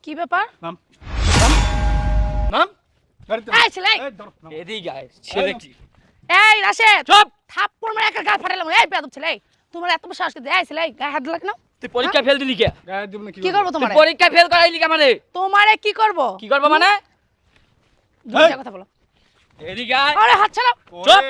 কি ব্যাপার? নাম নাম গাড়িতে এই ছেলে এই ধর নাম। এদিকে আয় ছেলে কি এই রাশেদ চুপ থাপ্পড় মারে একটা গাল ফাটালাম এই বেয়াদব ছেলে তোমার এত বড় সাহস কে এই ছেলে গায়ে হাত দিলা কেন? তুই পরীক্ষা ফেল দিলি কে গায়ে দিব না কি করব তুই তোমারে? পরীক্ষা ফেল করাইলি কে মানে তোমারে কি করব? কি করব মানে দুইটা কথা বলো। এদিকে আয় আরে হাত ছাড়ো। চুপ।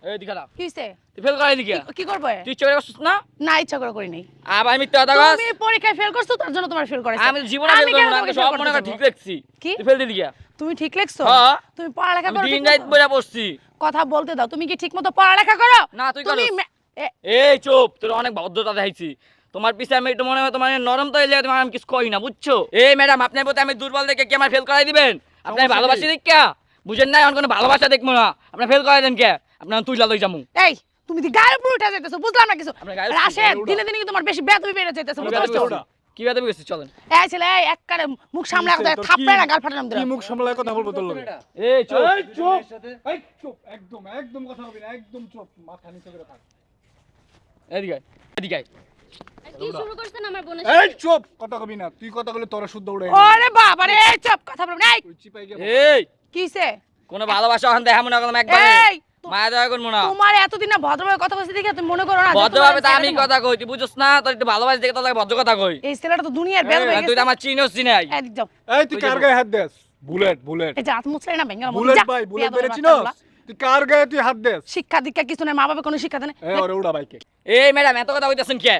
এদিকে না কি হইছে? তুই ফেল করাইলি কে কি করব? তুই চলে আসছিস না না ইচ্ছা করে করি নাই। আবার আমি তো দাদা তুমি পরীক্ষায় ফেল করছো তার জন্য তোমার ফেল করাইছে। আমি জীবনে ফেল করব না আমি সব মনে করে ঠিক রাখছি কি? তুই ফেল দিলি কে তুমি ঠিক লিখছো? হ্যাঁ। তুমি পড়ালেখা আমি করো দিন ঠিক রাত মতো? বইরা বসছি কথা বলতে দাও। তুমি কি ঠিকমতো পড়ালেখা করো? না তুই তুমি করস মে- এ- এই চুপ তোর অনেক ভদ্রতা দেখাইছি তোমার পিছে আমি একটু মনে হয় তোমার নরম তো এলে তোমার আমি কিছু কই না বুঝছো এই ম্যাডাম আপনার প্রতি আমি দুর্বল দেখে কি আমার ফেল করাই দিবেন আপনি সমস্যা ভালোবাসি নেই। দেখ কে বুঝেন না এখন কোনো ভালোবাসা দেখবো না আপনি ফেল করাই দেন কে আপনার তুই লালই যামু এই তুমি দি গায়ের উপর উঠে যাইতেছো বুঝলাম না কিছু। আপনার গায়ের উপর রাশেদ উঠা। দিনে দিনে কি তোমার বেশি বেয়াদবি বেড়ে যাইতেছে বুঝতে গায়ের উপর পারছো? উঠা। কি কথা বলছিস চলেন এই ছেলে এই একবারে মুখ সামলে কি হইছে? রাখো তোর থাপ্পড়ে কি- না গাল ফাটালাম কি দিলাম। মুখ সামলায় কথা বলবো তোর লগে এই চুপ এই চুপ এই চুপ একদম একদম কথা বলবি না একদম চুপ মাথা নিচে করে থাক এদিকে আয়, এদিকে আয়। কি শুরু করছেন আমার বোনের এই সাথে? চুপ কথা কবি না তুই কথা বলে তোরা শুদ্ধ উড়ে ওরে বাবা রে চুপ কথা বলবি না। এই তুই চিপাই গিয়ে এই কিছে? কোনো ভালোবাসা ওখান দেখাবো না কোনো একবার এই মায়া দয়া করবো না তোমার এতদিন না ভদ্রভাবে কথা বলছি দেখে তুমি মনে করো না যে ভদ্রভাবে তো তোমার আমি ছেলেটা- কথা কই তুই বুঝছ না তোর একটু ভালোবাসি দেখে তোর লাগে ভদ্র কথা কই এই ছেলেটা তো দুনিয়ার বেয়াদব হয়ে তুই তো গেছে। আমার চিনোস চিনাই এদিক যাও। এই তুই কার গায়ে হাত দেস বুলেট বুলেট এই যে হাত মুছলে না ভেঙ্গা বুলেট ভাই বুলেট বেরেছিনস তুই কার গায়ে তুই হাত দেস শিক্ষা দীক্ষা কিছু নাই মা বাবা কোনো শিক্ষা দেয় না। এই ওরে উড়া বাইকে এই ম্যাডাম এত কথা কইতাছেন কে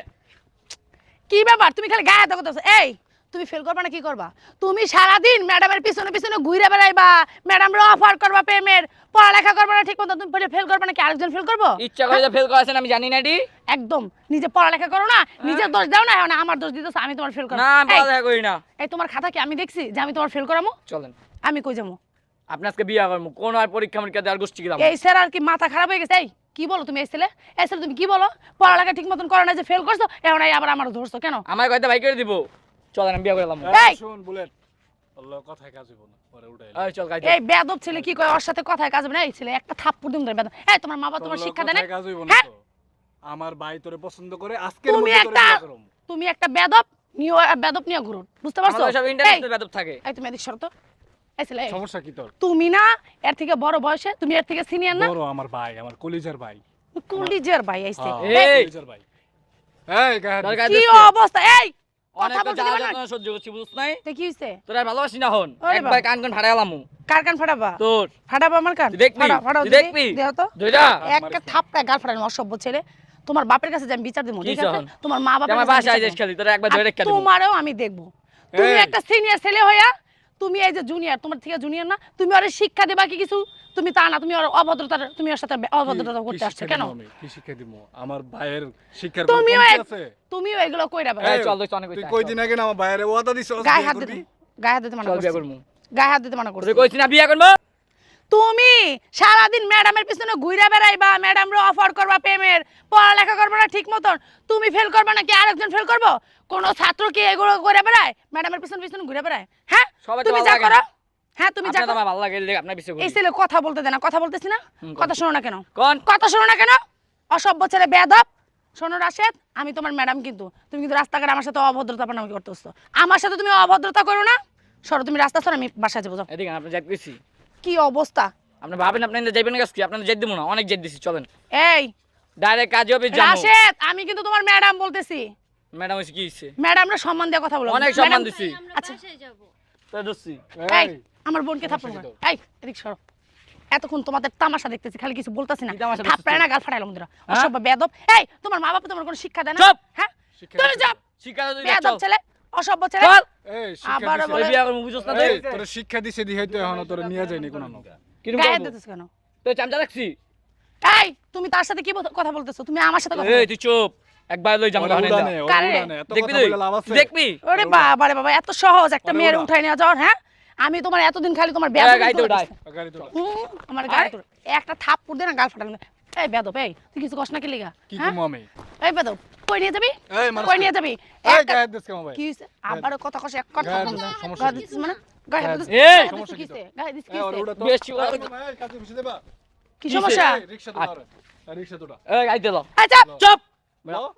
কি ব্যাপার তুমি খালি গায়ে হাত করতেছো? এই তুমি ফেল করবা না কি করবা? তুমি সারাদিন ম্যাডামের পিছনে পিছনে ঘুরে বেড়াইবা, ম্যাডামরে অফার করবা প্রেমের, পড়ালেখা করবা না ঠিক মতো, তুমি ফেল করবা নাকি আরেকজন ফেল করবো? ইচ্ছা করে যে ফেল করাছেন আমি জানি না ডি একদম নিজে পড়ালেখা করো না, নিজের দোষ দাও না, এখন আমার দোষ দিতেছো আমি তোমার ফেল করব। না আমি পড়ালেখা করি না এই তোমার খাতা কি আমি দেখছি যে আমি তোমার ফেল করামু? চলেন আমি কই যাবো? আপনি আজকে বিয়া করবো কোন আর পরীক্ষা মরীক্ষা দেওয়ার গোষ্ঠী কি দাম এই স্যার আর কি মাথা খারাপ হয়ে গেছে? এই কি বলো তুমি? এই ছেলে তুমি কি বলো? পড়ালেখা ঠিক মতন করো না যে ফেল করছো, এখন এই আবার আমার ধরছো কেন? আমার কয়টা ভাই করে দিব চলেন আমি বিয়া করলাম এই! শুন বুলেট আল্লাহ কথায় কাজ হইব না পরে উড়াই এই চল গাইতে এই বেয়াদব ছেলে কি কয় ওর সাথে কথায় কাজ হবে না? এই ছেলে একটা থাপ্পড় দিম ধরে বেয়াদব। এই তোমার মা বাবা তোমার শিক্ষা দেয় না? কাজ হইব না হ্যাঁ? তো আমার ভাই তোরে পছন্দ করে আজকের তুমি মধ্যে তোরে একটা বিয়ে করব তুমি একটা বেয়াদব বেয়াদব নিয়ে ঘুরো বুঝতে পারছো? আমাদের সব এই, ইন্টারনেটে বেদব থাকে এই তুমি এদিক সরো তো। এই ছেলে এই, সমস্যা কি তোর তুমি না এর থেকে বড় বয়সে, তুমি এর থেকে সিনিয়র না? বড় আমার ভাই আমার কলিজার ভাই কলিজের ভাই আইছে। হ্যাঁ, এই! কলিজার ভাই এই গায়ে হাত তোর দিস। গায়ে কি দিস কে? অবস্থা? এই অনেক কথা বলতে জ্বালা দিবা না? যন্ত্রণা সহ্য করছি বুঝছ নাই তে কি হইছে? তোর আর ভালোবাসি না হন ওরে একবার বাবা। কান কান ফাড়া গেলাম কার কান ফাটাবা? তোর ফাটাবা আমার কান? তুই দেখবি ফাটাও তুই দেখি। দেখবি দেও তো। দুইটা একটা থাপ্পড়া গাল ফাটানো অসভ্য ছেলে। তোমার বাপের কাছে যে আমি বিচার দেবো কি ঠিক আছে? চাহন? তোমার মা বাবার আমার কাছে আমি বাসায় বিচার যাইস দেবো। খালি তোর একবার ধরে রেখে আর দেব তোমারও আমি দেখবো। তুমি এই! একটা সিনিয়র ছেলে হইয়া তুমি এই যে জুনিয়র, তোমার থেকে জুনিয়র না, তুমি ওরে শিক্ষা দেবা কি কিছু? তুমি তা না, তুমি ওর অভদ্রতার, তুমি ওর সাথে অভদ্রতা করতে আসছো কেন? কি শিক্ষা দিব আমার ভাইয়ের শিক্ষার তুমিও কমতি এক- আছে তুমিও এগুলো কইরা বেড়াও। এই চল চল অনেক তুই কই দিন আগে না আমার ভাইয়ের ওয়াদা দিছস গায়ে বিয়ে হাত করবি? দিতে, গায়ে হাত দিতে মানা চল করছি। বিয়া করমু গায়ে হাত দিতে মানা করছি। তোরে কইছি না বিয়া করবো তুমি সারাদিন ম্যাডামের পিছনে ঘুরে বেড়াইবা, ম্যাডামরে অফার করবা প্রেমের, পড়ালেখা করবা না ঠিক মতন, তুমি ফেল করবা নাকি আরেকজন ফেল করবো? কোন ছাত্র কি এগুলো করে বেড়ায়? ম্যাডামের পিছনে পিছনে ঘুরে বেড়ায়? হ্যাঁ সবাই তো তুমি ভালো যা লাগে করো, না। হ্যাঁ তুমি যা আপনার তো করো। আমার ভালো লাগে আপনার পিছে এই ছেলে কথা বলতে দেয় না, কথা বলতেছি না, কথা শোনো না কেন? কোন কথা শোনো না কেন? অসভ্য ছেলে বেয়াদব। শোনো রাশেদ, আমি তোমার ম্যাডাম, কিন্তু তুমি কিন্তু রাস্তাঘাটে আমার সাথে অভদ্রতা পানামি করতেছো। আমার সাথে তুমি অভদ্রতা করো না। সরো, তুমি রাস্তা সরো, আমি বাসায় যাবো। যাও। এদিকে আপনি যাই কইছি কি অবস্থা? আপনি ভাবেন আপনি যাইবেন না কি আপনাদের যাই দিব না অনেক যাই দিছি চলেন এই ডাইরেক্ট কাজে অফিস যাবো রাশেদ, আমি কিন্তু তোমার ম্যাডাম বলতেছি। ম্যাডাম হইছে কি হইছে ম্যাডামরা সম্মান দিয়ে কথা বলো। অনেক সম্মান ম্যাডাম- দিছি আমরা আচ্ছা। বাসায় যাব। তো দছি এই আমার বোনকে থাপ্পড় মারো। এই এদিক সরো। এতক্ষণ তোমাদের তামাশা দেখতেছি, খালি কিছু বলতাছি না। কি তামাশা দেখতেছিস? থাপ্পড়ায় না গাল ফাটাইলাম তোরা। অসভ্য বেয়াদব। এই তোমার মা বাবা তোমার কোনো শিক্ষা দেয় না? চুপ! হ্যাঁ শিক্ষা তুমি দিছে। যাও। শিক্ষা দিই বেয়াদব চল ছেলে, অসভ্য ছেলে। চল এই শিক্ষা আবার দিছে। ওই বলে- বিয়া করব বুঝছস না তুই এই তোর শিক্ষা দিছে দি হয়তো এখন তোর নিয়া যায়নি কোন কিরম গায়ে করব দিতেছ কেন? তুই চামচা রাখছি এই তুমি তার সাথে কি কথা বলতেছো? তুমি আমার সাথে কথা এই বলো। তুই চুপ একবার লই যাম ওরা গানে উড়ানে ওরা কারে? উড়ানে এত দেখবি কথা তুই বলে লাভ আছে দেখবি ওরে বাবা রে বাবা, এত সহজ একটা ওরে মেয়ের ওরা। উঠাই নিয়ে যাওয়ার? হ্যাঁ, আমি তোমার এতদিন খালি তোমার এই বেয়াদবি গাইতে করে উঠাই দিছি। গাড়ি তোলা আমার গায়ে তোর একটা থাপ্পড় দে না গাল ফাটানো। এই বেয়াদব, এই তুই কিছু কষ্ট না কি লিগা? কি হ্যাঁ? কমু আমি এই বেয়াদব, কই নিয়ে যাবি? এই মানুষ কই নিয়ে যাবি? এই একটা- গায়ে দিস কেমন ভাই কি হইছে? আবার কথা কষে এক কথা গায়ে বলবো না। সমস্যা গায়ে কি? দিছিস মানে? গায়ে হাত দিছিস? এই, গায়ে হাত সমস্যা দিছিস কি কিসে? গায়ে দিছিস এই ওরে কিসে? উড়া তো বেশি এই কাছে বসে দেবা কি সমস্যা? রিকশা তোলা রিকশা তোলা এই গাইতে দাও আচ্ছা চুপ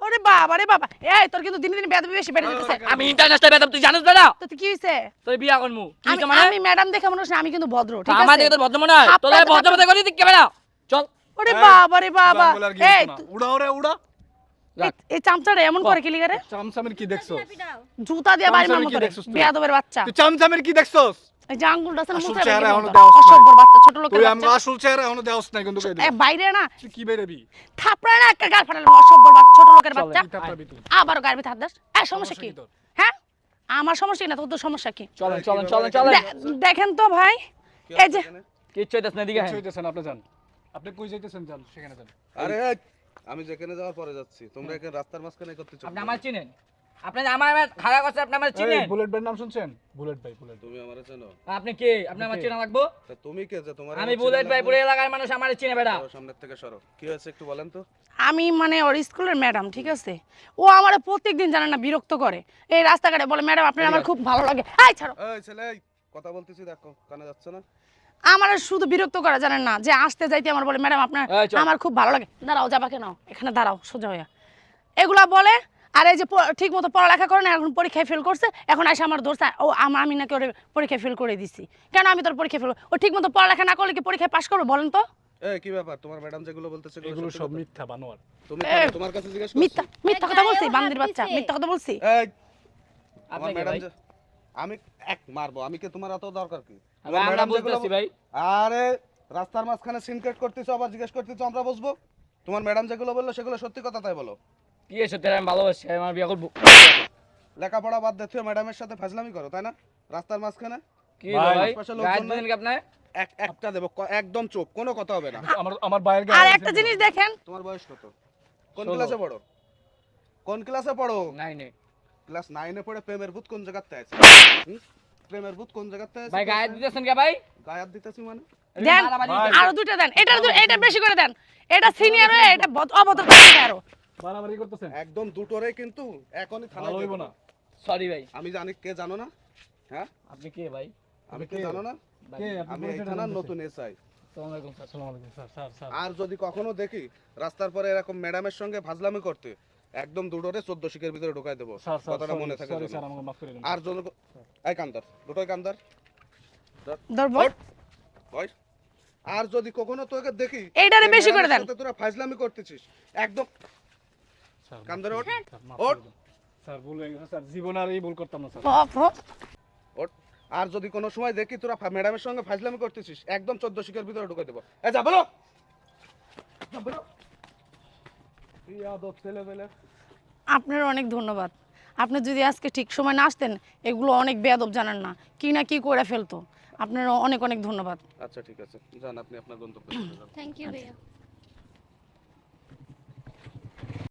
ওরে বাবা রে বাবা, এই তোর কিন্তু দিনে দিনে বেয়াদবি বেশি বেড়ে যাচ্ছে। আমি ইন্টারন্যাশনাল বেদম, তুই জানিস না? তো কি হইছে? তুই বিয়া করমু কি আমি মানে? আমি ম্যাডাম দেখে মনে হচ্ছে আমি কিন্তু ভদ্র, ঠিক আমার আছে? দেখে তোর ভদ্র মনে হয়? তোর আপনার- ভদ্র মতো করি দিক ক্যামেরা চল। ওরে বাবা রে বাবা, জঙ্গল আর কি এই হতো না। উড়া ওরে উড়া। এই চামচাটা এমন করে কি লিগারে? চামচামের কি দেখছস? জুতা দিয়ে বাড়ি চামচামের মারমু কি তোরে, দেখছস তুই? বেয়াদবের বাচ্চা। তুই চামচামের কি দেখছস? এই যে আঙ্গুলটা আছে না আসল মুখে চেহারা রেখে এখনো বলতো, দেওয়াস নাই। অসভ্যর বাচ্চা, ছোট লোকের তুই আমি বাচ্চা। আসল চেহারা এখনো দেওস নাই কিন্তু কই দে। বাইরে না তুই কি বেরেবি? থাপড়ায় না একটা গাল ফাটালে, অসভ্যর বাচ্চা, ছোট লোকের বাচ্চা। কি থাপড়াবি তুই? আবারও গায়ের ভিতরে হাত দাস। এই সমস্যা কি? তোর? হ্যাঁ, আমার সমস্যা কি না, তোর সমস্যা কি? চলেন চলেন চলেন চলেন। দেখেন তো ভাই, এই যে কিচ্ছু হইতাছ না, এদিকে কিছু হ্যাঁ। হইতেছেন আপনি যান। আপনি কই যাইতেছেন যান সেখানে যান। আরে আমি যেখানে যাওয়ার পরে যাচ্ছি, তোমরা এখানে রাস্তার মাঝখানে করতেছো। আপনি আমার চিনেন? আপনি আমার খারাপ করছে, আপনি আমার এই চিনেন? বুলেট ভাইয়ের নাম শুনছেন? বুলেট ভাই, বুলেট ভাই। তুমি আমারে চেনো? আপনি কে? আপনি আমার চেনা লাগবো? তা তুমি কে যে তোমার? আমি বুলেট ভাই, পুরো এলাকার মানুষ আমার চিনে বেটা। সামনের থেকে সরো। কি হয়েছে একটু বলেন তো। আমি মানে ওর স্কুলের ম্যাডাম, ঠিক আছে? ও আমার প্রত্যেকদিন জানেন না বিরক্ত করে, এই রাস্তাঘাটে বলে ম্যাডাম আপনার আমার খুব ভালো লাগে। আই ছাড়ো, এই ছেলে, এই কথা বলতেছি, দেখো কানে যাচ্ছে না? আমার শুধু বিরক্ত করা জানেন না, যে আসতে যাইতে আমার বলে ম্যাডাম আপনার এই চল। আমার খুব ভালো লাগে। দাঁড়াও, যাবা কেন? এখানে দাঁড়াও, সোজা হইয়া এগুলা বলে। আর এই যে ঠিক মতো পড়ালেখা করে না, এখন পরীক্ষায় ফেল করছে, এখন এসে আমার দোষ ও আমি নাকি ওর পরীক্ষায় ফেল করে দিছি। কেন আমি তোর পরীক্ষায় ফেল? ও ঠিক মতো পড়ালেখা না করলে কি পরীক্ষায় পাশ করবো বলেন তো? এই কি ব্যাপার, তোমার ম্যাডাম যেগুলো বলতেছে এগুলো সব মিথ্যা বানোয়ার। তুমি এই, তোমার কাছে জিজ্ঞেস মিথ্যা করছি? মিথ্যা কথা বলছি, গায়েও বান্দির হাত বাচ্চা, দিছে। মিথ্যা কথা বলছি? এই আপনি আমার কে ম্যাডাম ভাই? আমি এক মারবো, আমি কি তোমার এত দরকার কি? আমি আমরা বলতেছি ভাই। আরে রাস্তার মাঝখানে সিনক্রেট করতেছো, আবার জিজ্ঞেস করতেছো আমরা বসবো? তোমার ম্যাডাম যেগুলো বললো সেগুলো সত্যি কথা, তাই বলো। কি এসে তোর আমি ভালোবাসি, আমার বিয়ে করবো। লেখাপড়া বাদ দিয়ে ম্যাডামের সাথে ফাজলামি করো, তাই না? রাস্তার মাঝখানে কি হলো ভাই? আশপাশের লোকজন গায়ে না? দিলেন কি আপনি? একটা দেবো, একদম চোখ, কোনো কথা হবে না। আমার বাইরের আর গায়ে একটা জিনিস দেখেন, তোমার বয়স কত? কোন 16 ক্লাসে পড়ো? কোন ক্লাসে পড়ো? নাই নাই ক্লাস 9 এ পড়ে প্রেমের ভূত কোন জায়গাতে আছে? প্রেমের ভূত কোন জায়গাতে আছে? ভাই, গায়ে দিতেছেন কে ভাই? গায়ে হাত দিতেছি মানে? দেন মারামারি ভাই। আরো দুইটা দেন, এটা বেশি করে দেন, এটা সিনিয়র হয়ে এটা অভদ্র আরো। বাড়াবাড়ি করতেছেন। একদম দুটোরে কিন্তু এখনই থানায় ভালো হইব দিয়ে না। দেবো। সরি ভাই। আমি জানি কে, জানো না? হ্যাঁ, আপনি কে ভাই? আমি কে কে? জানো না? কে আপনি? আমি এই পরিচয়টা থানার জানতে নতুন এসআই। আসসালামু আলাইকুম স্যার। আসসালামু আলাইকুম স্যার। স্যার স্যার আর যদি কখনো দেখি রাস্তার পরে এরকম ম্যাডামের সঙ্গে ফাজলামি করতে, একদম দুটোরে 14 শিকের ভিতরে ঢুকাই দেবো। স্যার স্যার কথাটা মনে থাকে সরি যেন। স্যার, আমাকে মাফ করে দিন। আর যদি এই কান্দার, দুটোই কান্দার ধরবো বয়স। আর যদি কখনো তোকে দেখি এইটারে যে বেশি করে ম্যাডামের দেন। সাথে তোরা ফাজলামি করতেছিস, একদম স্যার, কান্দারে ওঠ, স্যার, মাফ ওঠ, করে দিন। স্যার ভুল হয়ে গেছে স্যার, জীবন আর এই ভুল করতাম না স্যার। ওঠ। আর যদি কোনো সময় দেখি তোরা ম্যাডামের সঙ্গে ফাজলামি করতেছিস, একদম 14 শিকের ভিতরে ঢুকাই দেবো। এই যা বলো, যা বলো। ইয়াদব ছেলে পেলে। আপনার অনেক ধন্যবাদ। আপনি যদি আজকে ঠিক সময় না আসতেন, এগুলো অনেক বেয়াদব জানেন না কি না কি করে ফেলতো। আপনার অনেক অনেক ধন্যবাদ। আচ্ছা ঠিক আছে, যান আপনি আপনার গন্তব্যে চলে যান। থ্যাংক ইউ ভাইয়া।